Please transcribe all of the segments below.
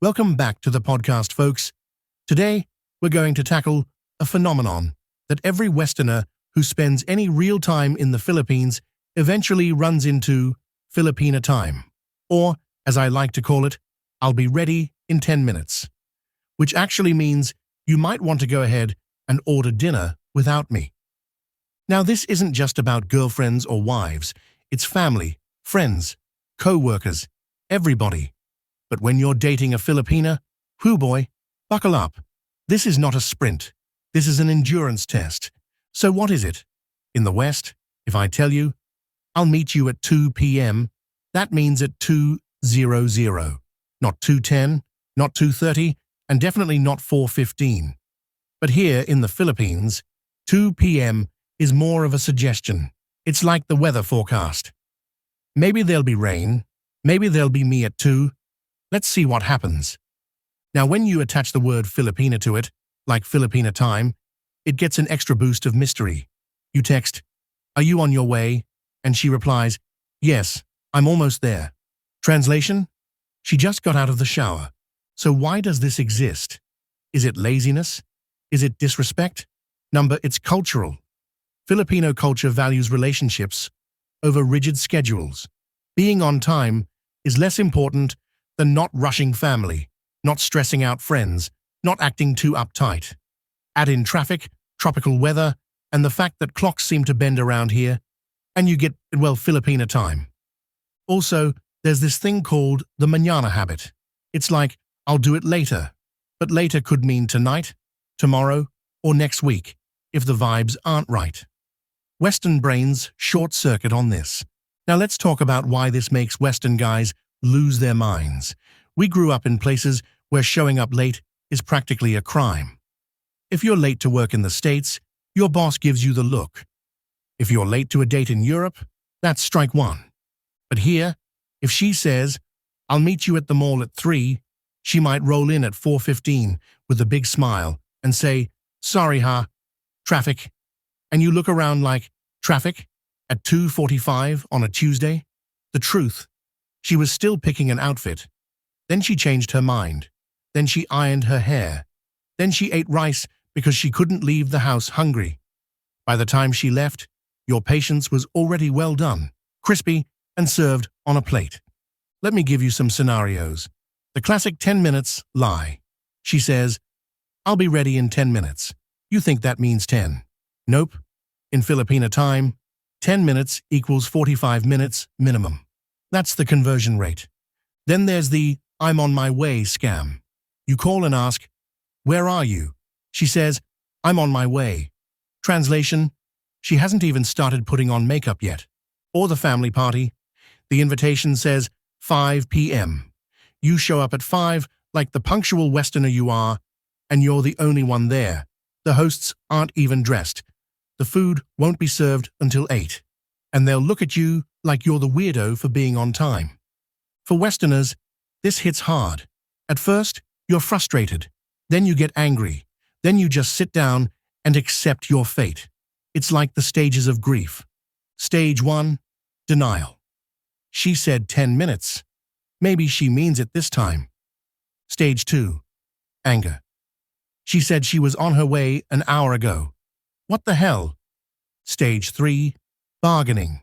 Welcome back to the podcast, folks. Today, we're going to tackle a phenomenon that every Westerner who spends any real time in the Philippines eventually runs into Filipina time. Or, as I like to call it, I'll be ready in 10 minutes. Which actually means you might want to go ahead and order dinner without me. Now, this isn't just about girlfriends or wives. It's family, friends, co-workers, everybody. But when you're dating a Filipina, whoo boy, buckle up. This is not a sprint. This is an endurance test. So what is it? In the West, if I tell you, I'll meet you at 2 p.m., that means at 2:00. Not 2:10, not 2:30, and definitely not 4:15. But here in the Philippines, 2 p.m. is more of a suggestion. It's like the weather forecast. Maybe there'll be rain, maybe there'll be me at 2. Let's see what happens. Now, when you attach the word Filipina to it, like Filipina time, it gets an extra boost of mystery. You text, "Are you on your way?" And she replies, "Yes, I'm almost there." Translation? She just got out of the shower. So why does this exist? Is it laziness? Is it disrespect? It's cultural. Filipino culture values relationships over rigid schedules. Being on time is less important than not rushing family, not stressing out friends, not acting too uptight. Add in traffic, tropical weather, and the fact that clocks seem to bend around here, and you get, Filipina time. Also, there's this thing called the mañana habit. It's like, I'll do it later, but later could mean tonight, tomorrow, or next week, if the vibes aren't right. Western brains short-circuit on this. Now let's talk about why this makes Western guys lose their minds. We grew up in places where showing up late is practically a crime. If you're late to work in the States, your boss gives you the look. If you're late to a date in Europe, that's strike one. But here, if she says, "I'll meet you at the mall at 3, she might roll in at 4:15 with a big smile and say, "Sorry, traffic." And you look around like, traffic? At 2:45 on a Tuesday? The truth. She was still picking an outfit. Then she changed her mind. Then she ironed her hair. Then she ate rice because she couldn't leave the house hungry. By the time she left, your patience was already well done, crispy, and served on a plate. Let me give you some scenarios. The classic 10 minutes lie. She says, "I'll be ready in 10 minutes. You think that means 10. Nope. In Filipina time, 10 minutes equals 45 minutes minimum. That's the conversion rate. Then there's the "I'm on my way" scam. You call and ask, "Where are you?" She says, "I'm on my way." Translation? She hasn't even started putting on makeup yet. Or the family party. The invitation says 5 p.m. You show up at 5 like the punctual Westerner you are, and you're the only one there. The hosts aren't even dressed. The food won't be served until 8. And they'll look at you like you're the weirdo for being on time. For Westerners, this hits hard. At first, you're frustrated. Then you get angry. Then you just sit down and accept your fate. It's like the stages of grief. Stage 1, denial. She said 10 minutes. Maybe she means it this time. Stage 2, anger. She said she was on her way an hour ago. What the hell? Stage 3, bargaining.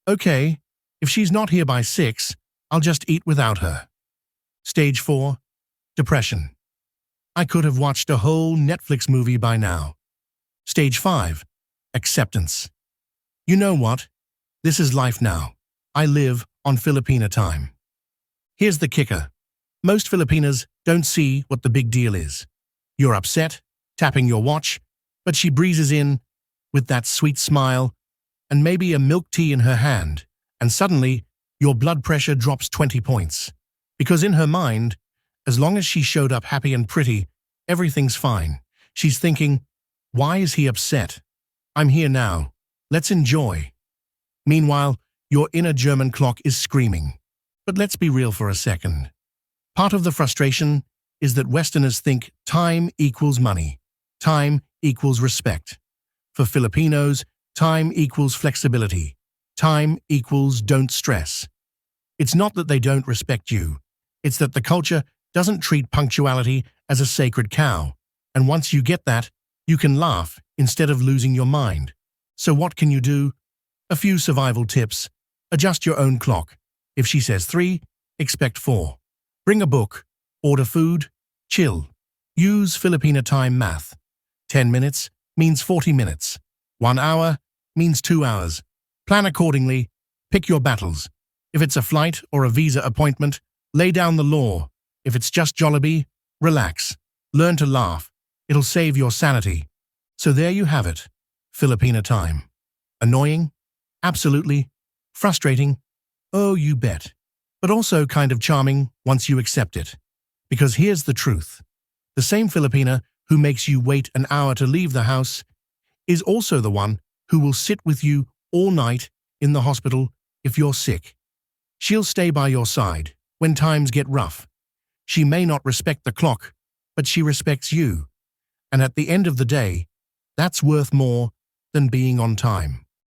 Okay, if she's not here by 6, I'll just eat without her. Stage 4, depression. I could have watched a whole Netflix movie by now. Stage 5, acceptance. You know what? This is life now. I live on Filipina time. Here's the kicker. Most Filipinas don't see what the big deal is. You're upset, tapping your watch, but she breezes in with that sweet smile and maybe a milk tea in her hand, and suddenly your blood pressure drops 20 points. Because in her mind, as long as she showed up happy and pretty, everything's fine. She's thinking, why is he upset? I'm here now. Let's enjoy. Meanwhile, your inner German clock is screaming. But let's be real for a second. Part of the frustration is that Westerners think time equals money. Time equals respect. For Filipinos, time equals flexibility. Time equals don't stress. It's not that they don't respect you. It's that the culture doesn't treat punctuality as a sacred cow. And once you get that, you can laugh instead of losing your mind. So what can you do? A few survival tips. Adjust your own clock. If she says 3, expect 4. Bring a book. Order food. Chill. Use Filipina time math. 10 minutes means 40 minutes. 1 hour means 2 hours. Plan accordingly. Pick your battles. If it's a flight or a visa appointment, lay down the law. If it's just Jollibee, relax. Learn to laugh. It'll save your sanity. So there you have it. Filipina time. Annoying? Absolutely. Frustrating? Oh, you bet. But also kind of charming once you accept it. Because here's the truth. The same Filipina who makes you wait an hour to leave the house is also the one who will sit with you all night in the hospital if you're sick. She'll stay by your side when times get rough. She may not respect the clock, but she respects you. And at the end of the day, that's worth more than being on time.